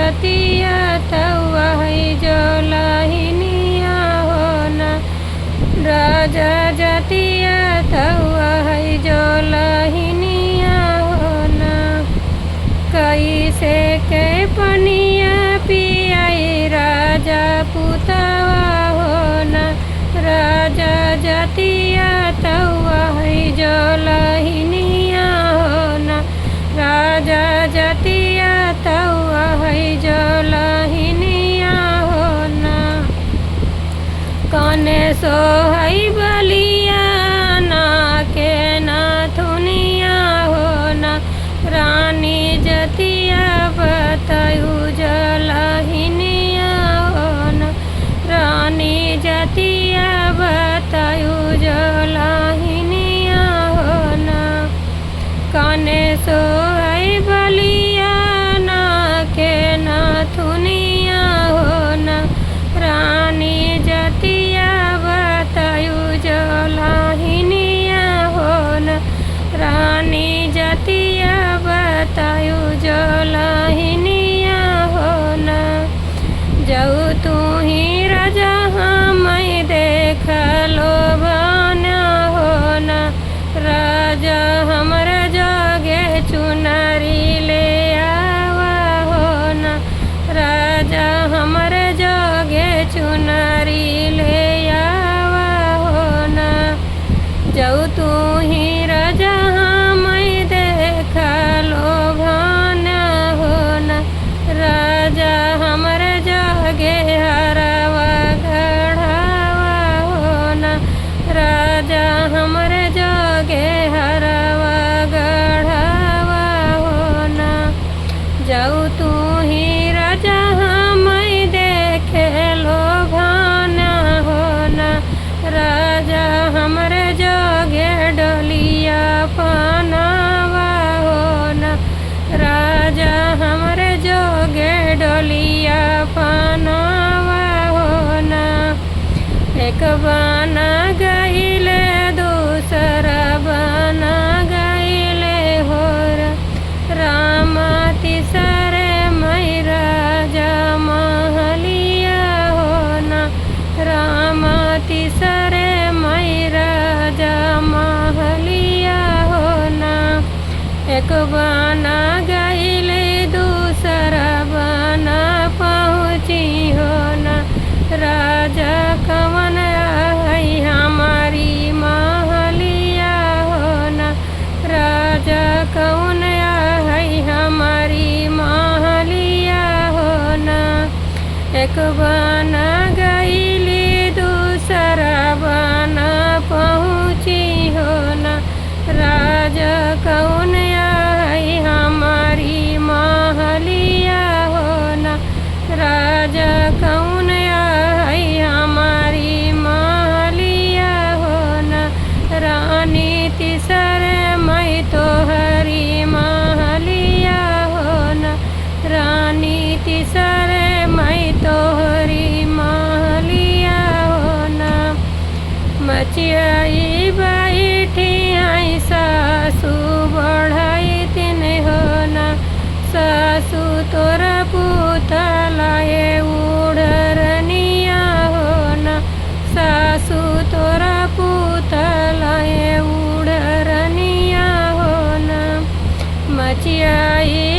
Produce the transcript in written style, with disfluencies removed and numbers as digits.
जतिया तवा है जलाहिनिया हो ना। राजा जतिया तवा है जलाहिनिया हो ना। कैसे के पनिया पियाई राजा पुतवा हो ना। राजा जतिया तवा है जलाहिनिया हो ना। राजा जतिया तवा है जलाहिनिया हो ना। कने सोहै बलिया ना के नाथुनिया हो ना। रानी जतिया बतायु जलाहिनिया हो ना। रानी जतिया बतायु जलाहिनिया हो ना। कने सोहै बलिया ना के नाथुनिया हो ना। रानी जतिया बतायु जलाहिनिया हो ना। रानी जतिया बतायु जलाहिनिया हो ना। जाऊ तू ही राजा मैं देखलो बना हो ना। राजा हमरा जगे चुनरी ले आवा हो ना। राजा हमरा जगे चुनरी ले आवा हो ना। जाऊ तू ही राजा मैं देखलो बना हो ना। राजा हमरा जगे हरवा गढ़ावा हो ना। राजा हमरा जगे हरवा गढ़ावा हो ना। जाऊ तू ही राजा मैं देखे लो भाना हो ना। राजा हमरा जगे डलिया पनावा हो ना। राजा हमरा जगे डलिया पनावा हो ना। एक बना गईले दूसरा बना गईले हो राम तीसरे मैं राजा महलिया हो ना। राम तीसरे मैं राजा महलिया हो ना। एक बना गईले दूसरा बना पहुँची हो ना। राजा कवन है हमारी महलिया हो ना। राजा कौन है हमारी महलिया हो ना। एक बना गईली दूसरा बना पहुँची हो ना। राजा कौन है हमारी महलिया हो ना। राजा कौन है हमारी महलिया हो ना। रानी तीसरे मैं तोहरी महलिया हो ना। रानी तीसरे मैं तोहरी महलिया हो ना। मचियाई बैठी आई सासू बढ़ाई तीन हो ना। सासू तोरा पुतलाए उड़रनिया हो ना। सासू तोरा पुतलाए उड़रनिया हो ना। मचियाई